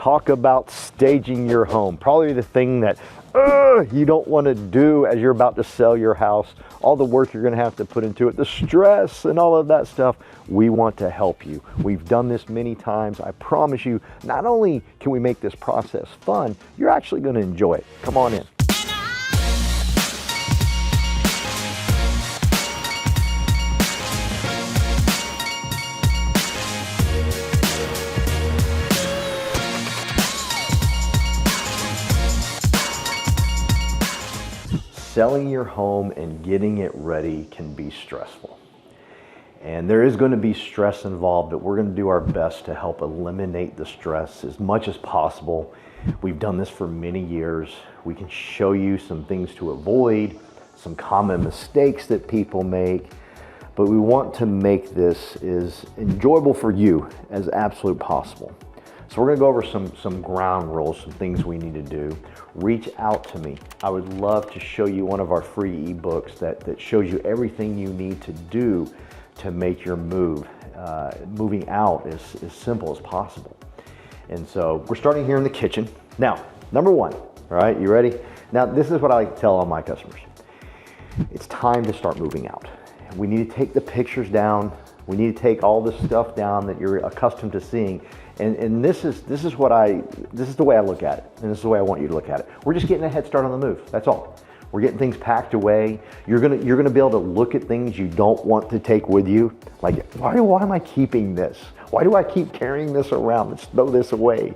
talk about staging your home. Probably the thing that you don't want to do as you're about to sell your house. All the work you're going to have to put into it, the stress and all of that stuff. We want to help you. We've done this many times. I promise you, not only can we make this process fun, you're actually going to enjoy it. Come on in. Selling your home and getting it ready can be stressful. And there is going to be stress involved, but we're going to do our best to help eliminate the stress as much as possible. We've done this for many years. We can show you some things to avoid, some common mistakes that people make, but we want to make this as enjoyable for you as absolutely possible. So we're going to go over some ground rules, some things we need to do. Reach out to me. I would love to show you one of our free ebooks that shows you everything you need to do to make your moving out as simple as possible. And so we're starting here in the kitchen. Now, number one, all right, you ready? Now, this is what I like to tell all my customers. It's time to start moving out. We need to take the pictures down. We need to take all the stuff down that you're accustomed to seeing. And this is the way I look at it, and this is the way I want you to look at it. We're just getting a head start on the move. That's all. We're getting things packed away. You're gonna be able to look at things you don't want to take with you. Like, why am I keeping this? Why do I keep carrying this around? Let's throw this away.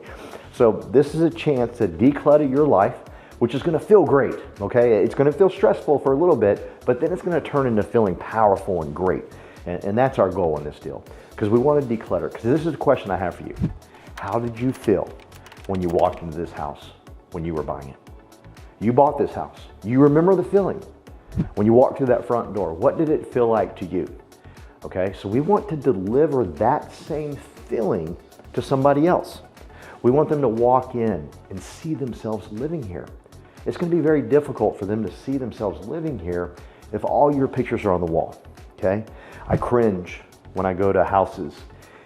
So this is a chance to declutter your life, which is gonna feel great, okay? It's gonna feel stressful for a little bit, but then it's gonna turn into feeling powerful and great. And that's our goal in this deal, because we want to declutter. Because this is a question I have for you. How did you feel when you walked into this house when you were buying it? You bought this house. You remember the feeling when you walked through that front door. What did it feel like to you? Okay, so we want to deliver that same feeling to somebody else. We want them to walk in and see themselves living here. It's going to be very difficult for them to see themselves living here if all your pictures are on the wall. Okay, I cringe when I go to houses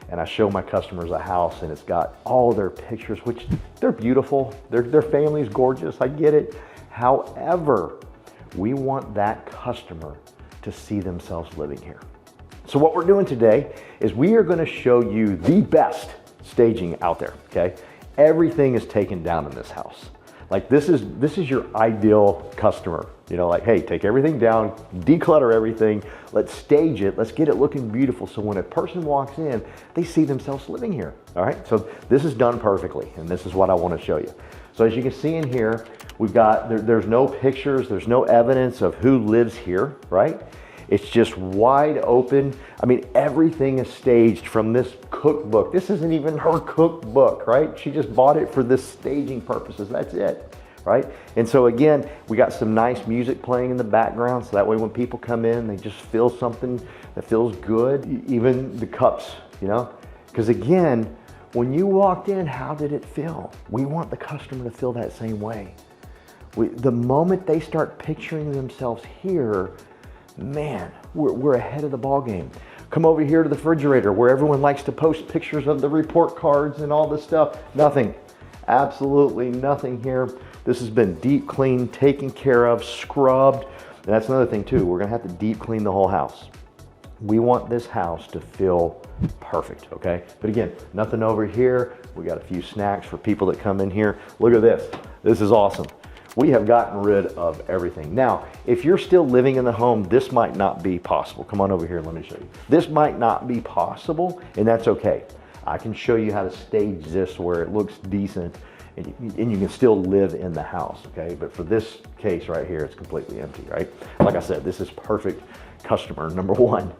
and I show my customers a house and it's got all their pictures, which they're beautiful, their family's gorgeous, I get it. However, we want that customer to see themselves living here. So what we're doing today is we are going to show you the best staging out there, okay? Everything is taken down in this house. Like this is your ideal customer. You know, like, hey, take everything down, declutter everything, let's stage it, let's get it looking beautiful so when a person walks in, they see themselves living here, all right? So this is done perfectly, and this is what I want to show you. So as you can see in here, we've got, there's no pictures, there's no evidence of who lives here, right? It's just wide open. I mean, everything is staged from this cookbook. This isn't even her cookbook, right? She just bought it for this staging purposes, that's it. Right? And so again, we got some nice music playing in the background, so that way when people come in, they just feel something that feels good. Even the cups, you know? Because again, when you walked in, how did it feel? We want the customer to feel that same way. The moment they start picturing themselves here, man, we're ahead of the ball game. Come over here to the refrigerator where everyone likes to post pictures of the report cards and all this stuff. Nothing, absolutely nothing here. This has been deep cleaned, taken care of, scrubbed. And that's another thing too. We're gonna have to deep clean the whole house. We want this house to feel perfect, okay? But again, nothing over here. We got a few snacks for people that come in here. Look at this. This is awesome. We have gotten rid of everything. Now, if you're still living in the home, this might not be possible. Come on over here, let me show you. This might not be possible, and that's okay. I can show you how to stage this where it looks decent and you can still live in the house, okay? But for this case right here, it's completely empty, right? Like I said, this is perfect customer number one.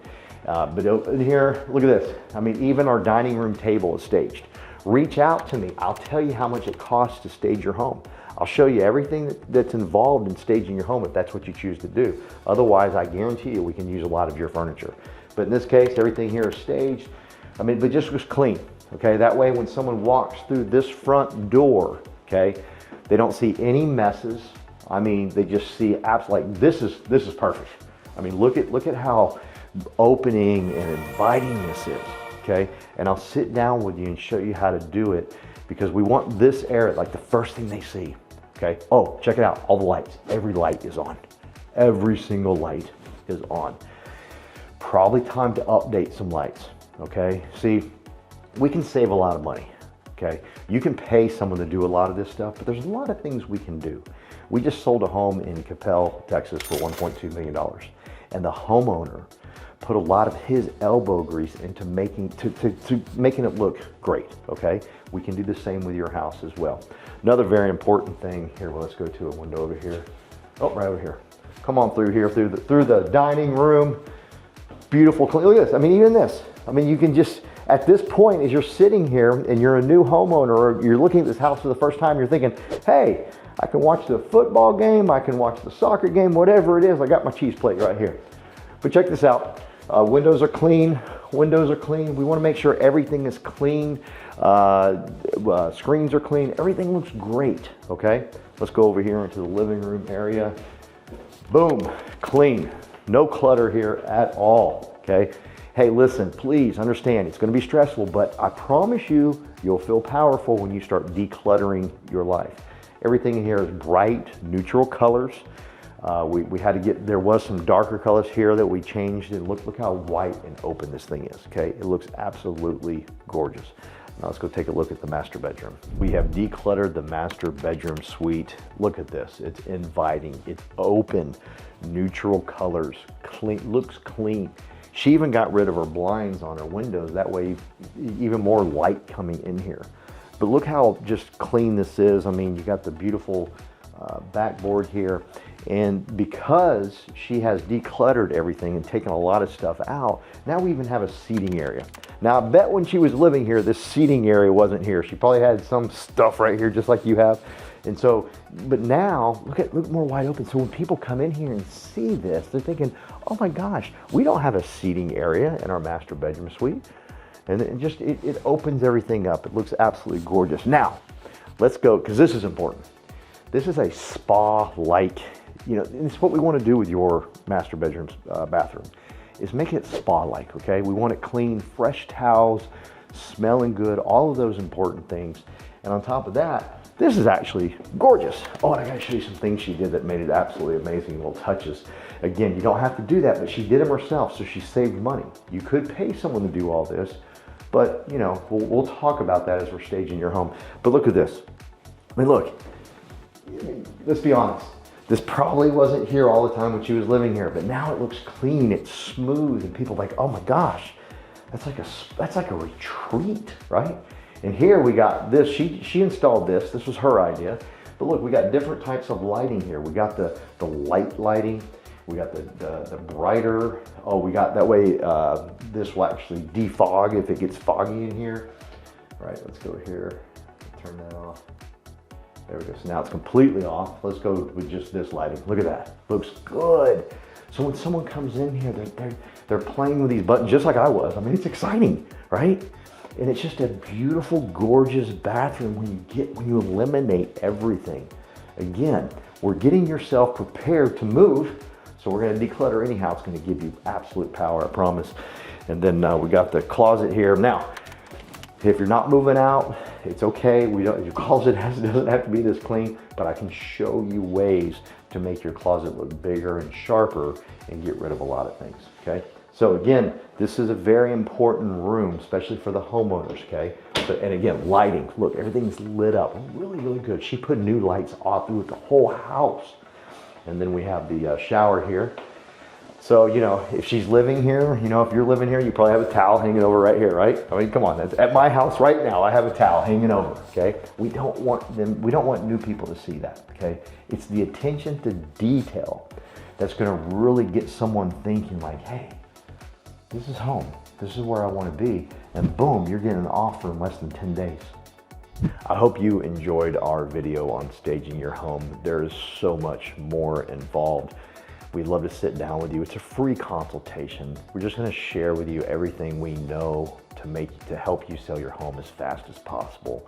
But in here, look at this. I mean, even our dining room table is staged. Reach out to me. I'll tell you how much it costs to stage your home. I'll show you everything that's involved in staging your home if that's what you choose to do. Otherwise, I guarantee you we can use a lot of your furniture. But in this case, everything here is staged. I mean, but just was clean. Okay, that way when someone walks through this front door, okay, they don't see any messes. I mean, they just see absolutely, like, this is perfect. I mean, look at how opening and inviting this is, okay? And I'll sit down with you and show you how to do it, because we want this area, like the first thing they see, okay? Oh, check it out, all the lights, every light is on. Every single light is on. Probably time to update some lights, okay? See, we can save a lot of money, okay? You can pay someone to do a lot of this stuff, but there's a lot of things we can do. We just sold a home in Capel, Texas for $1.2 million. And the homeowner put a lot of his elbow grease into making it look great, okay? We can do the same with your house as well. Another very important thing here, well, let's go to a window over here. Oh, right over here. Come on through here, through the dining room. Beautiful, clean, look at this. I mean, even this. I mean, you can just, at this point, as you're sitting here and you're a new homeowner or you're looking at this house for the first time, you're thinking, hey, I can watch the football game, I can watch the soccer game, whatever it is, I got my cheese plate right here. But check this out. Windows are clean. Windows are clean. We want to make sure everything is clean. Screens are clean. Everything looks great, okay? Let's go over here into the living room area. Boom, clean. No clutter here at all, okay? Hey, listen, please understand, it's going to be stressful, but I promise you, you'll feel powerful when you start decluttering your life. Everything in here is bright, neutral colors. We had to get, there was some darker colors here that we changed, and look how white and open this thing is, okay? It looks absolutely gorgeous. Now let's go take a look at the master bedroom. We have decluttered the master bedroom suite. Look at this, it's inviting, it's open, neutral colors, clean, looks clean. She even got rid of her blinds on her windows, that way even more light coming in here. But look how just clean this is. I mean, you got the beautiful backboard here. And because she has decluttered everything and taken a lot of stuff out, now we even have a seating area. Now, I bet when she was living here, this seating area wasn't here. She probably had some stuff right here, just like you have. And so, but now, look more wide open. So when people come in here and see this, they're thinking, oh my gosh, we don't have a seating area in our master bedroom suite. And it opens everything up. It looks absolutely gorgeous. Now, let's go, because this is important. This is a spa-like, you know, it's what we want to do with your master bedroom bathroom, is make it spa-like, okay? We want it clean, fresh towels, smelling good, all of those important things. And on top of that, this is actually gorgeous. Oh, and I gotta show you some things she did that made it absolutely amazing, little touches. Again, you don't have to do that, but she did them herself, so she saved money. You could pay someone to do all this, but you know, we'll talk about that as we're staging your home. But look at this. I mean, look, let's be honest. This probably wasn't here all the time when she was living here, but now it looks clean, it's smooth, and people are like, oh my gosh, that's like a retreat, right? And here we got this, she installed this was her idea. But look, we got different types of lighting here. We got the light lighting, we got the brighter, oh, we got that way, this will actually defog if it gets foggy in here. All right, let's go here, turn that off. There we go, so now it's completely off. Let's go with just this lighting. Look at that, looks good. So when someone comes in here, they're playing with these buttons just like I was. I mean, it's exciting, right? And it's just a beautiful, gorgeous bathroom when you eliminate everything. Again, we're getting yourself prepared to move, so we're gonna declutter anyhow. It's gonna give you absolute power, I promise. And then we got the closet here. Now, if you're not moving out, it's okay. Your closet doesn't have to be this clean, but I can show you ways to make your closet look bigger and sharper and get rid of a lot of things, okay? So again, this is a very important room, especially for the homeowners, okay? And again, lighting, look, everything's lit up, really, really good. She put new lights all through the whole house. And then we have the shower here. So, you know, if she's living here, you know, if you're living here, you probably have a towel hanging over right here, right? I mean, come on, that's at my house right now, I have a towel hanging over, okay? We don't want new people to see that, okay? It's the attention to detail that's gonna really get someone thinking like, hey, this is home. This is where I want to be. And boom, you're getting an offer in less than 10 days. I hope you enjoyed our video on staging your home. There is so much more involved. We'd love to sit down with you. It's a free consultation. We're just going to share with you everything we know to help you sell your home as fast as possible.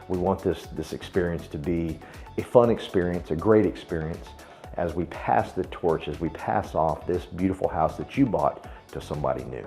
We want this experience to be a fun experience, a great experience, as we pass the torch, as we pass off this beautiful house that you bought to somebody new.